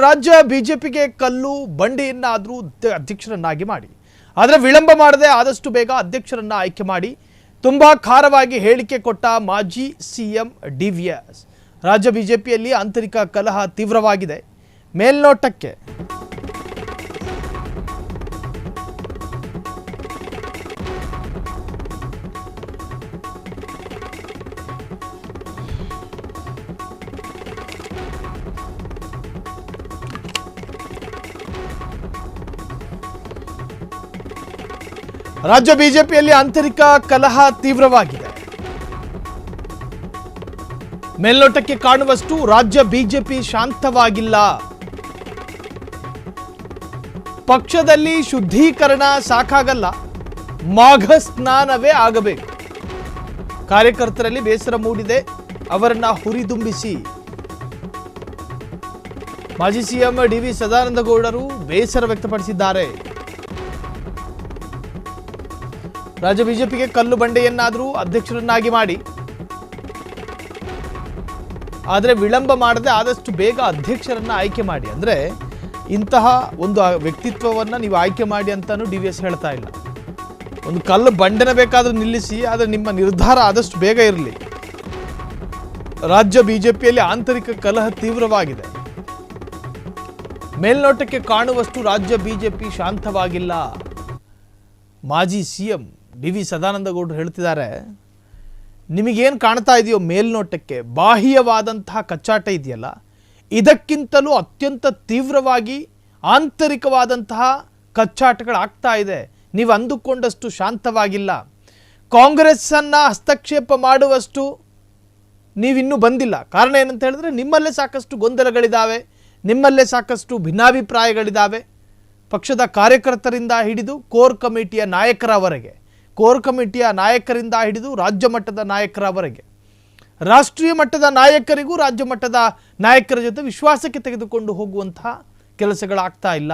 ರಾಜ್ಯ ಬಿಜೆಪಿಗೆ ಕಲ್ಲು ಬಂಡೆಯನ್ನಾದರೂ ಅಧ್ಯಕ್ಷರನ್ನಾಗಿ ಮಾಡಿ, ಆದರೆ ವಿಳಂಬ ಮಾಡದೆ ಆದಷ್ಟು ಬೇಗ ಅಧ್ಯಕ್ಷರನ್ನ ಆಯ್ಕೆ ಮಾಡಿ. ತುಂಬಾ ಖಾರವಾಗಿ ಹೇಳಿಕೆ ಕೊಟ್ಟ ಮಾಜಿ ಸಿಎಂ ಡಿವಿಎಸ್. ರಾಜ್ಯ ಬಿಜೆಪಿಯಲ್ಲಿ ಆಂತರಿಕ ಕಲಹ ತೀವ್ರವಾಗಿದೆ. ಮೇಲ್ನೋಟಕ್ಕೆ ರಾಜ್ಯ ಬಿಜೆಪಿಯಲ್ಲಿ ಆಂತರಿಕ ಕಲಹ ತೀವ್ರವಾಗಿದೆ. ಮೇಲ್ನೋಟಕ್ಕೆ ಕಾಣುವಷ್ಟು ರಾಜ್ಯ ಬಿಜೆಪಿ ಶಾಂತವಾಗಿಲ್ಲ. ಪಕ್ಷದಲ್ಲಿ ಶುದ್ಧೀಕರಣ ಸಾಕಾಗಲ್ಲ, ಮಾಘ ಸ್ನಾನವೇ ಆಗಬೇಕು. ಕಾರ್ಯಕರ್ತರಲ್ಲಿ ಬೇಸರ ಮೂಡಿದೆ, ಅವರನ್ನ ಹುರಿದುಂಬಿಸಿ. ಮಾಜಿ ಸಿಎಂ ಡಿವಿ ಸದಾನಂದಗೌಡರು ಬೇಸರ ವ್ಯಕ್ತಪಡಿಸಿದ್ದಾರೆ. ರಾಜ್ಯ ಬಿಜೆಪಿಗೆ ಕಲ್ಲು ಬಂಡೆಯನ್ನಾದರೂ ಅಧ್ಯಕ್ಷರನ್ನಾಗಿ ಮಾಡಿ, ಆದರೆ ವಿಳಂಬ ಮಾಡದೆ ಆದಷ್ಟು ಬೇಗ ಅಧ್ಯಕ್ಷರನ್ನ ಆಯ್ಕೆ ಮಾಡಿ. ಅಂದರೆ ಇಂತಹ ಒಂದು ವ್ಯಕ್ತಿತ್ವವನ್ನು ನೀವು ಆಯ್ಕೆ ಮಾಡಿ ಅಂತಾನು ಡಿವಿಎಸ್ ಹೇಳ್ತಾ ಇಲ್ಲ. ಒಂದು ಕಲ್ಲು ಬಂಡೆನ ಬೇಕಾದರೂ ನಿಲ್ಲಿಸಿ, ಆದರೆ ನಿಮ್ಮ ನಿರ್ಧಾರ ಆದಷ್ಟು ಬೇಗ ಇರಲಿ. ರಾಜ್ಯ ಬಿಜೆಪಿಯಲ್ಲಿ ಆಂತರಿಕ ಕಲಹ ತೀವ್ರವಾಗಿದೆ. ಮೇಲ್ನೋಟಕ್ಕೆ ಕಾಣುವಷ್ಟು ರಾಜ್ಯ ಬಿಜೆಪಿ ಶಾಂತವಾಗಿಲ್ಲ. ಮಾಜಿ ಸಿಎಂ ಡಿವಿ ಸದಾನಂದಗೌಡರು ಹೇಳ್ತಿದ್ದಾರೆ, ನಿಮಗೇನು ಕಾಣ್ತಾ ಇದೆಯೋ ಮೇಲ್ನೋಟಕ್ಕೆ ಬಾಹ್ಯವಾದಂತಹ ಕಚ್ಚಾಟ ಇದೆಯಲ್ಲ, ಇದಕ್ಕಿಂತಲೂ ಅತ್ಯಂತ ತೀವ್ರವಾಗಿ ಆಂತರಿಕವಾದಂತಹ ಕಚ್ಚಾಟಗಳಾಗ್ತಾ ಇದೆ. ನೀವು ಅಂದುಕೊಂಡಷ್ಟು ಶಾಂತವಾಗಿಲ್ಲ. ಕಾಂಗ್ರೆಸ್ಸನ್ನು ಹಸ್ತಕ್ಷೇಪ ಮಾಡುವಷ್ಟು ನೀವಿನ್ನೂ ಬಂದಿಲ್ಲ. ಕಾರಣ ಏನಂತ ಹೇಳಿದ್ರೆ, ನಿಮ್ಮಲ್ಲೇ ಸಾಕಷ್ಟು ಗೊಂದಲಗಳಿದ್ದಾವೆ, ನಿಮ್ಮಲ್ಲೇ ಸಾಕಷ್ಟು ಭಿನ್ನಾಭಿಪ್ರಾಯಗಳಿದ್ದಾವೆ. ಪಕ್ಷದ ಕಾರ್ಯಕರ್ತರಿಂದ ಹಿಡಿದು ಕೋರ್ ಕಮಿಟಿಯ ನಾಯಕರವರೆಗೆ, ಕೋರ್ ಕಮಿಟಿಯ ನಾಯಕರಿಂದ ಹಿಡಿದು ರಾಜ್ಯ ಮಟ್ಟದ ನಾಯಕರವರೆಗೆ, ರಾಷ್ಟ್ರೀಯ ಮಟ್ಟದ ನಾಯಕರಿಗೂ ರಾಜ್ಯ ಮಟ್ಟದ ನಾಯಕರ ಜೊತೆ ವಿಶ್ವಾಸಕ್ಕೆ ತೆಗೆದುಕೊಂಡು ಹೋಗುವಂತಹ ಕೆಲಸಗಳಾಗ್ತಾ ಇಲ್ಲ.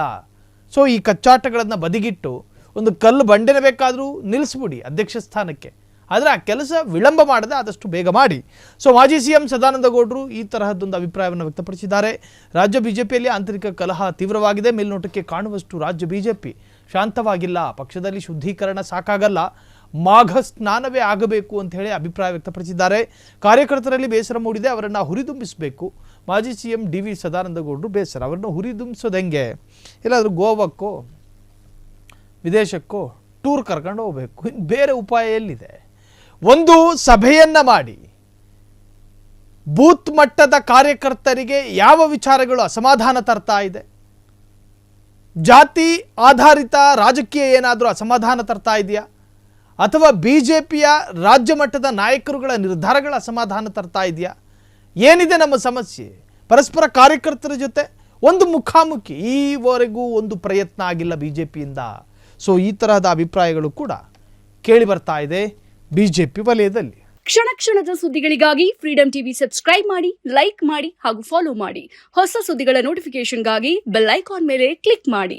ಸೊ ಈ ಕಚ್ಚಾಟಗಳನ್ನು ಬದಿಗಿಟ್ಟು ಒಂದು ಕಲ್ಲು ಬಂಡೆನ ಬೇಕಾದರೂ ನಿಲ್ಲಿಸ್ಬಿಡಿ ಅಧ್ಯಕ್ಷ ಸ್ಥಾನಕ್ಕೆ, ಆದರೆ ಆ ಕೆಲಸ ವಿಳಂಬ ಮಾಡದೆ ಆದಷ್ಟು ಬೇಗ ಮಾಡಿ. ಸೊ ಮಾಜಿ ಸಿಎಂ ಸದಾನಂದಗೌಡರು ಈ ತರಹದ್ದೊಂದು ಅಭಿಪ್ರಾಯವನ್ನು ವ್ಯಕ್ತಪಡಿಸಿದ್ದಾರೆ. ರಾಜ್ಯ ಬಿಜೆಪಿಯಲ್ಲಿ ಆಂತರಿಕ ಕಲಹ ತೀವ್ರವಾಗಿದೆ. ಮೇಲ್ನೋಟಕ್ಕೆ ಕಾಣುವಷ್ಟು ರಾಜ್ಯ ಬಿಜೆಪಿ ಶಾಂತವಾಗಿಲ್ಲ. ಪಕ್ಷದಲ್ಲಿ ಶುದ್ಧೀಕರಣ ಸಾಕಾಗಲ್ಲ, ಮಾಘ ಸ್ನಾನವೇ ಆಗಬೇಕು ಅಂತ ಹೇಳಿ ಅಭಿಪ್ರಾಯ ವ್ಯಕ್ತಪಡಿಸಿದ್ದಾರೆ. ಕಾರ್ಯಕರ್ತರಲ್ಲಿ ಬೇಸರ ಮೂಡಿದೆ, ಅವರನ್ನು ಹುರಿದುಂಬಿಸಬೇಕು. ಮಾಜಿ ಸಿಎಂ ಡಿವಿ ಸದಾನಂದಗೌಡರು ಬೇಸರ. ಅವರನ್ನು ಹುರಿದುಂಬಿಸೋದು ಹೆಂಗೆ? ಎಲ್ಲಾದರೂ ಗೋವಾಕ್ಕೋ ವಿದೇಶಕ್ಕೋ ಟೂರ್ ಕರ್ಕೊಂಡು ಹೋಗಬೇಕು, ಇನ್ನು ಬೇರೆ ಉಪಾಯ ಎಲ್ಲಿದೆ? ಒಂದು ಸಭೆಯನ್ನ ಮಾಡಿ ಬೂತ್ ಮಟ್ಟದ ಕಾರ್ಯಕರ್ತರಿಗೆ ಯಾವ ವಿಚಾರಗಳು ಅಸಮಾಧಾನ ತರ್ತಾ ಇದೆ, ಜಾತಿ ಆಧಾರಿತ ರಾಜಕೀಯ ಏನಾದರೂ ಅಸಮಾಧಾನ ತರ್ತಾ ಇದೆಯಾ, ಅಥವಾ ಬಿಜೆಪಿಯ ರಾಜ್ಯ ಮಟ್ಟದ ನಾಯಕರುಗಳ ನಿರ್ಧಾರಗಳ ಅಸಮಾಧಾನ ತರ್ತಾ ಇದೆಯಾ, ಏನಿದೆ ನಮ್ಮ ಸಮಸ್ಯೆ? ಪರಸ್ಪರ ಕಾರ್ಯಕರ್ತರ ಜೊತೆ ಒಂದು ಮುಖಾಮುಖಿ ಈವರೆಗೂ ಒಂದು ಪ್ರಯತ್ನ ಆಗಿಲ್ಲ ಬಿಜೆಪಿಯಿಂದ. ಸೊ ಈ ತರಹದ ಅಭಿಪ್ರಾಯಗಳು ಕೂಡ ಕೇಳಿ ಬರ್ತಾ ಇದೆ ಬಿಜೆಪಿ ವಲಯದಲ್ಲಿ. ಕ್ಷಣ ಕ್ಷಣದ ಸುದ್ದಿಗಳಿಗಾಗಿ ಫ್ರೀಡಂ ಟಿವಿ ಸಬ್ಸ್ಕ್ರೈಬ್ ಮಾಡಿ, ಲೈಕ್ ಮಾಡಿ ಹಾಗೂ ಫಾಲೋ ಮಾಡಿ. ಹೊಸ ಸುದ್ದಿಗಳ ನೋಟಿಫಿಕೇಶನ್ಗಾಗಿ ಬೆಲ್ ಐಕಾನ್ ಮೇಲೆ ಕ್ಲಿಕ್ ಮಾಡಿ.